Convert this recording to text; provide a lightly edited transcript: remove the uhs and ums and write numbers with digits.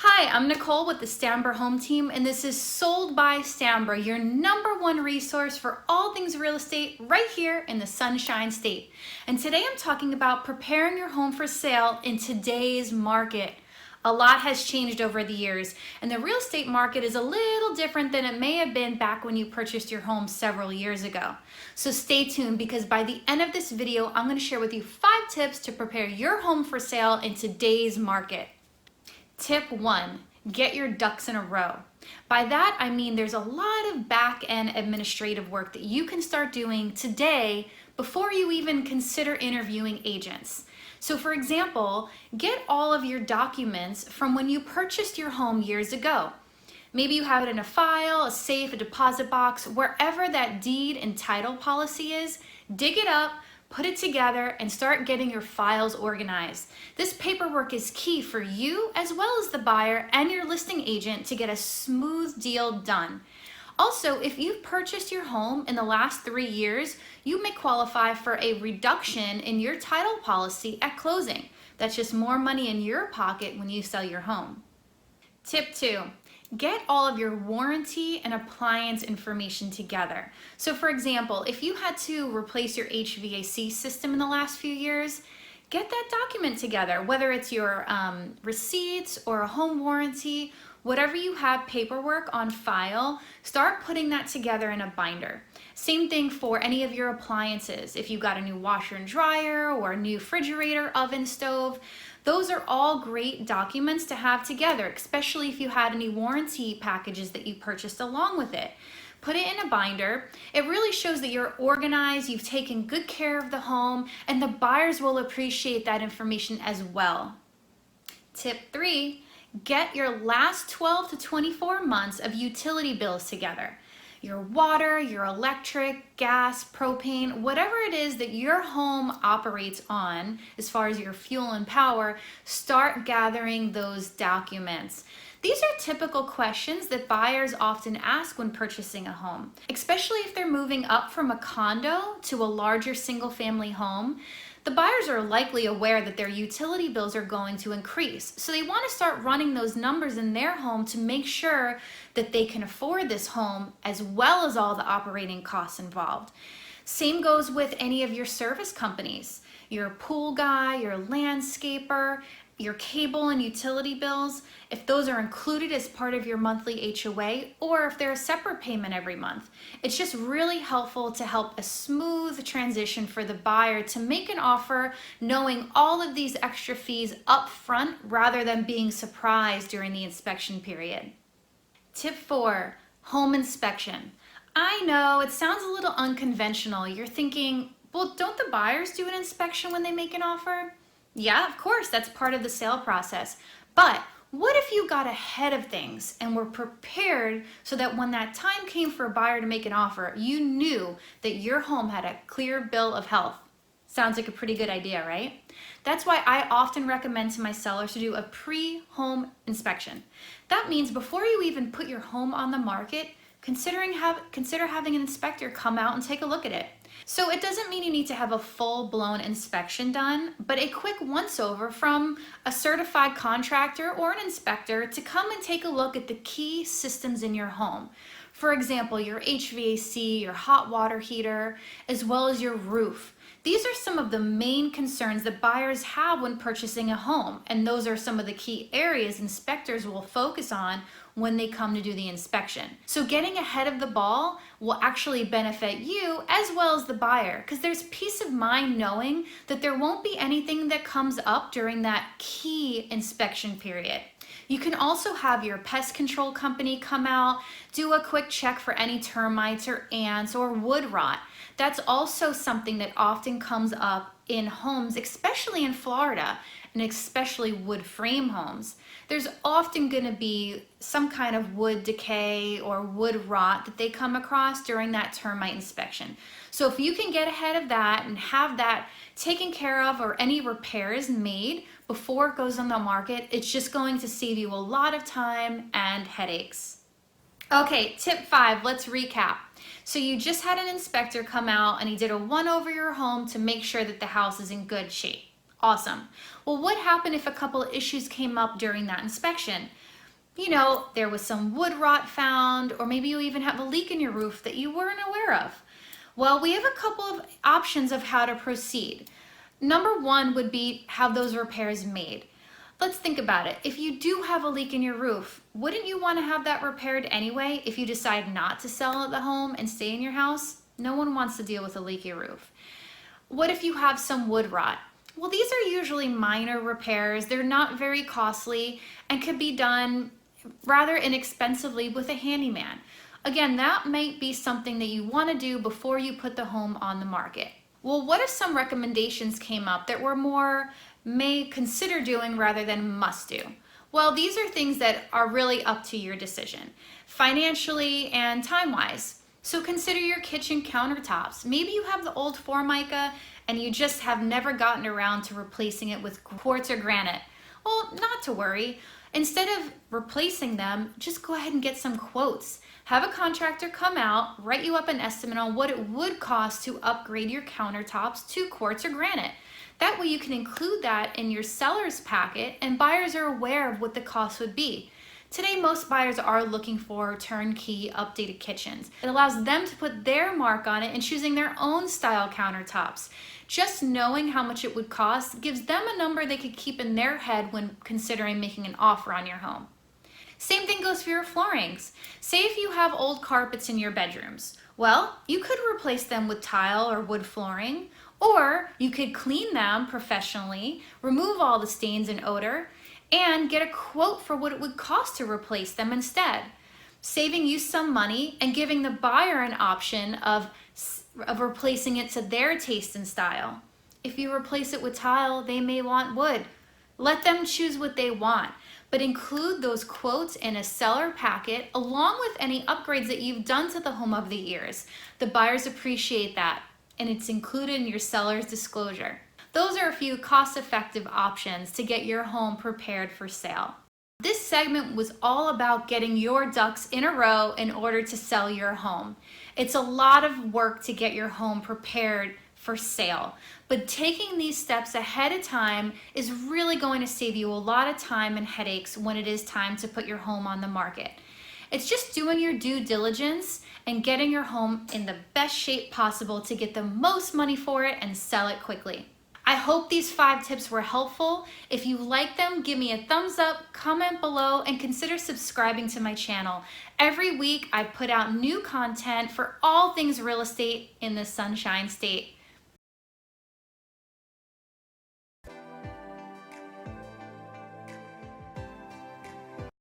Hi, I'm Nicole with the Stanbra Home Team, and this is Sold by Stanbra, your #1 resource for all things real estate right here in the Sunshine State. And today I'm talking about preparing your home for sale in today's market. A lot has changed over the years, and the real estate market is a little different than it may have been back when you purchased your home several years ago. So stay tuned, because by the end of this video, I'm going to share with you 5 tips to prepare your home for sale in today's market. Tip 1, get your ducks in a row. By that, I mean there's a lot of back-end administrative work that you can start doing today before you even consider interviewing agents. So for example, get all of your documents from when you purchased your home years ago. Maybe you have it in a file, a safe, a deposit box, wherever that deed and title policy is. Dig it up, put it together, and start getting your files organized. This paperwork is key for you as well as the buyer and your listing agent to get a smooth deal done. Also, if you've purchased your home in the last 3 years, you may qualify for a reduction in your title policy at closing. That's just more money in your pocket when you sell your home. Tip 2. Get all of your warranty and appliance information together. So for example, if you had to replace your HVAC system in the last few years, get that document together, whether it's your receipts or a home warranty, whatever you have paperwork on file, start putting that together in a binder. Same thing for any of your appliances. If you got a new washer and dryer or a new refrigerator, oven, stove, those are all great documents to have together, especially if you had any warranty packages that you purchased along with it. Put it in a binder. It really shows that you're organized, you've taken good care of the home, and the buyers will appreciate that information as well. Tip 3, get your last 12 to 24 months of utility bills together. Your water, your electric, gas, propane, whatever it is that your home operates on as far as your fuel and power, start gathering those documents. These are typical questions that buyers often ask when purchasing a home, especially if they're moving up from a condo to a larger single-family home. The buyers are likely aware that their utility bills are going to increase, so they want to start running those numbers in their home to make sure that they can afford this home as well as all the operating costs involved. Same goes with any of your service companies, your pool guy, your landscaper, your cable and utility bills, if those are included as part of your monthly HOA or if they're a separate payment every month. It's just really helpful to help a smooth transition for the buyer to make an offer knowing all of these extra fees up front rather than being surprised during the inspection period. Tip 4, home inspection. I know it sounds a little unconventional. You're thinking, well, don't the buyers do an inspection when they make an offer? Yeah, of course, that's part of the sale process. But what if you got ahead of things and were prepared so that when that time came for a buyer to make an offer, you knew that your home had a clear bill of health? Sounds like a pretty good idea, right? That's why I often recommend to my sellers to do a pre-home inspection. That means before you even put your home on the market, consider having an inspector come out and take a look at it. So it doesn't mean you need to have a full-blown inspection done, but a quick once-over from a certified contractor or an inspector to come and take a look at the key systems in your home. For example, your HVAC, your hot water heater, as well as your roof. These are some of the main concerns that buyers have when purchasing a home, and those are some of the key areas inspectors will focus on when they come to do the inspection. So getting ahead of the ball will actually benefit you as well as the buyer, because there's peace of mind knowing that there won't be anything that comes up during that key inspection period. You can also have your pest control company come out, do a quick check for any termites or ants or wood rot. That's also something that often comes up in homes, especially in Florida, and especially wood frame homes. There's often going to be some kind of wood decay or wood rot that they come across during that termite inspection. So if you can get ahead of that and have that taken care of or any repairs made before it goes on the market, it's just going to save you a lot of time and headaches. Okay, tip 5, let's recap. So you just had an inspector come out and he did a one over your home to make sure that the house is in good shape. Awesome. Well, what happened if a couple of issues came up during that inspection? There was some wood rot found, or maybe you even have a leak in your roof that you weren't aware of. Well, we have a couple of options of how to proceed. Number one would be have those repairs made. Let's think about it. If you do have a leak in your roof, wouldn't you want to have that repaired anyway if you decide not to sell the home and stay in your house? No one wants to deal with a leaky roof. What if you have some wood rot? Well, these are usually minor repairs. They're not very costly and could be done rather inexpensively with a handyman. Again, that might be something that you want to do before you put the home on the market. Well, what if some recommendations came up that were more may consider doing rather than must do? Well, these are things that are really up to your decision, financially and time-wise. So consider your kitchen countertops. Maybe you have the old Formica and you just have never gotten around to replacing it with quartz or granite. Well, not to worry. Instead of replacing them, just go ahead and get some quotes. Have a contractor come out, write you up an estimate on what it would cost to upgrade your countertops to quartz or granite. That way you can include that in your seller's packet and buyers are aware of what the cost would be. Today, most buyers are looking for turnkey updated kitchens. It allows them to put their mark on it and choosing their own style countertops. Just knowing how much it would cost gives them a number they could keep in their head when considering making an offer on your home. Same thing goes for your floorings. Say if you have old carpets in your bedrooms. Well, you could replace them with tile or wood flooring, or you could clean them professionally, remove all the stains and odor, and get a quote for what it would cost to replace them instead, saving you some money and giving the buyer an option of replacing it to their taste and style. If you replace it with tile, they may want wood. Let them choose what they want, but include those quotes in a seller packet along with any upgrades that you've done to the home over the years. The buyers appreciate that, and it's included in your seller's disclosure. Those are a few cost-effective options to get your home prepared for sale. This segment was all about getting your ducks in a row in order to sell your home. It's a lot of work to get your home prepared for sale, but taking these steps ahead of time is really going to save you a lot of time and headaches when it is time to put your home on the market. It's just doing your due diligence and getting your home in the best shape possible to get the most money for it and sell it quickly. I hope these 5 tips were helpful. If you like them, give me a thumbs up, comment below, and consider subscribing to my channel. Every week I put out new content for all things real estate in the Sunshine State.